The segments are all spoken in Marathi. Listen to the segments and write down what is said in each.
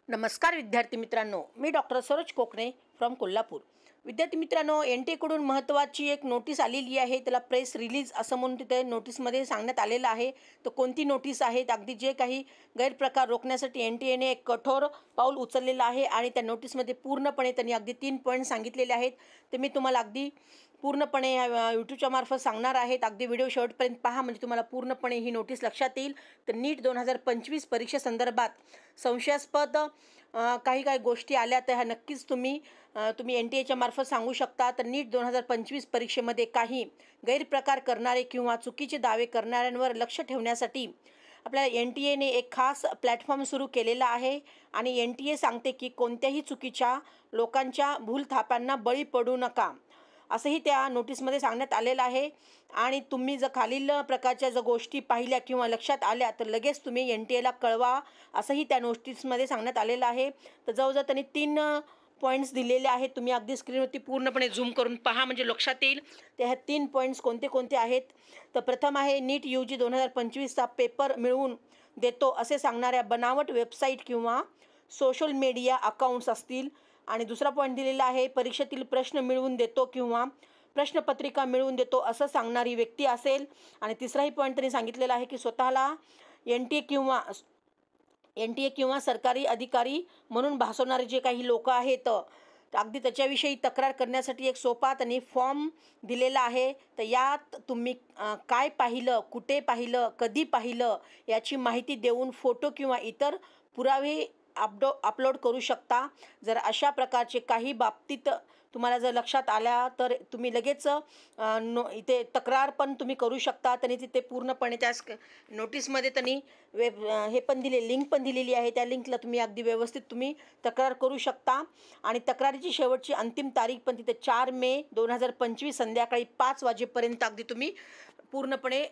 नमस्कार विद्यार्थी मित्रांनो, मी डॉक्टर सरोज कोकणे फ्रॉम कोल्हापूर। विद्यार्थी मित्रांनो, NTA कडून महत्त्वाची एक नोटीस आलेली आहे। त्याला प्रेस रिलीज असं म्हणून तिथे नोटीसमध्ये सांगण्यात आलेलं आहे। तर कोणती नोटीस आहे? अगदी जे काही गैरप्रकार रोखण्यासाठी NTA ने एक कठोर पाऊल उचललेलं आहे आणि त्या नोटीसमध्ये पूर्णपणे त्यांनी अगदी 3 पॉईंट सांगितलेले आहेत। ते मी तुम्हाला अगदी पूर्णपणे यूट्यूबच्या मार्फत सांगणार आहेत। अगदी व्हिडिओ शेवटपर्यंत पहा, म्हणजे तुम्हाला पूर्णपणे ही नोटीस लक्षात येईल। तर नीट 2025 परीक्षेसंदर्भात संशयास्पद काही गोष्टी आल्या तर ह्या नक्कीच तुम्ही NTA मार्फत सांगू शकता। तर नीट 2025 परीक्षेमध्ये काही गैरप्रकार करणारे किंवा चुकीचे दावे करणाऱ्यांवर लक्ष ठेवण्यासाठी आपल्या NTA ने एक खास प्लॅटफॉर्म सुरू केलेला आहे आणि NTA सांगते की कोणत्याही चुकीच्या लोकांच्या भूलथापांना बळी पडू नका, असंही त्या नोटीसमध्ये सांगण्यात आलेलं आहे। आणि तुम्ही जर खालील प्रकारच्या जर गोष्टी पाहिल्या किंवा लक्षात आल्या तर लगेच तुम्ही NTA कळवा, असंही त्या नोटीसमध्ये सांगण्यात आलेलं आहे। तर जवळजवळ त्यांनी 3 पॉईंट्स दिलेले आहेत। तुम्ही अगदी स्क्रीनवरती पूर्णपणे झूम करून पहा, म्हणजे लक्षात येईल ते ह्या 3 पॉईंट्स कोणते कोणते आहेत। तर प्रथम आहे नीट UG 2025चा पेपर मिळवून देतो असे सांगणाऱ्या बनावट वेबसाईट किंवा सोशल मीडिया अकाउंट्स असतील। आणि दुसरा पॉईंट दिलेला आहे परीक्षेतील प्रश्न मिळवून देतो किंवा प्रश्नपत्रिका मिळवून देतो असं सांगणारी व्यक्ती असेल। आणि तिसराही पॉईंट त्यांनी सांगितलेला आहे की स्वतःला NTA किंवा सरकारी अधिकारी म्हणून भासवणारे जे काही लोक आहेत तर अगदी त्याच्याविषयी तक्रार करण्यासाठी एक सोपा त्यांनी फॉर्म दिलेला आहे। तर यात तुम्ही काय पाहिलं, कुठे पाहिलं, कधी पाहिलं याची माहिती देऊन फोटो किंवा इतर पुरावे अपलोड करू शकता। जर अशा प्रकारचे काही बाबतीत तुम्हाला जर लक्षात आल्या तर तुम्ही लगेच इथे तक्रार पण तुम्ही करू शकता। त्यांनी तिथे पूर्णपणे त्या नोटीसमध्ये त्यांनी हे पण लिंक पण दिलेली आहे। त्या लिंकला तुम्ही अगदी व्यवस्थित तुम्ही तक्रार करू शकता। आणि तक्रारीची शेवटची अंतिम तारीख पण तिथे 4 मे 2025 संध्याकाळी 5 वाजेपर्यंत अगदी तुम्ही पूर्णपणे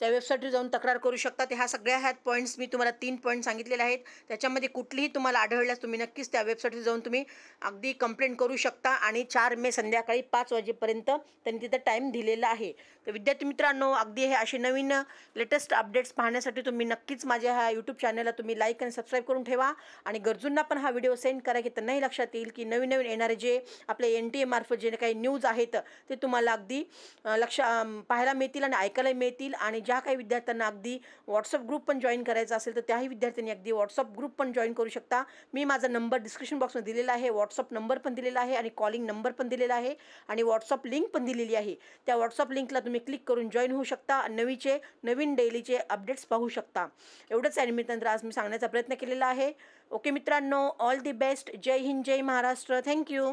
त्या वेबसाईटवर जाऊन तक्रार करू शकता। ह्या सगळ्या पॉईंट्स मी तुम्हाला 3 पॉईंट सांगितलेले आहेत। त्याच्यामध्ये कुठलीही तुम्हाला आढळल्यास तुम्ही नक्कीच त्या वेबसाईटवर जाऊन तुम्ही अगदी कंप्लेंट करू शकता। आणि 4 मे संध्याकाळी 5 वाजेपर्यंत त्यांनी तिथं टाईम दिलेला आहे। तर विद्यार्थी मित्रांनो, अगदी हे असे नवीन लेटेस्ट अपडेट्स पाहण्यासाठी तुम्ही नक्कीच माझ्या ह्या यूट्यूब चॅनलला तुम्ही लाईक आणि सबस्क्राईब करून ठेवा। आणि गरजूंना पण हा व्हिडिओ सेंड करा की त्यांनाही लक्षात येईल की नवीन येणारे जे आपले NTA मार्फत जे काही न्यूज आहेत ते तुम्हाला अगदी पाहायला मिळतील आणि ऐकायला मिळतील। आणि ज्या काही विद्यार्थ्यांना अगदी व्हॉट्सअप ग्रुप पण जॉईन करायचा असेल तर त्याही विद्यार्थ्यांनी अगदी व्हॉट्सअप ग्रुप पण जॉईन करू शकता। मी माझा नंबर डिस्क्रिप्शन बॉक्समध्ये दिलेला आहे, व्हॉट्सअप नंबर पण दिलेला आहे आणि कॉलिंग नंबर पण दिलेला आहे आणि व्हॉट्सअप लिंक पण दिलेली आहे। त्या व्हॉट्सअप लिंकला तुम्ही क्लिक करून जॉईन होऊ शकता, नवीन डेलीचे अपडेट्स पाहू शकता। एवढंच आहे मित्रांनो, आज मी सांगण्याचा प्रयत्न केलेला आहे। ओके मित्रांनो, ऑल दी बेस्ट। जय हिंद, जय महाराष्ट्र। थँक्यू।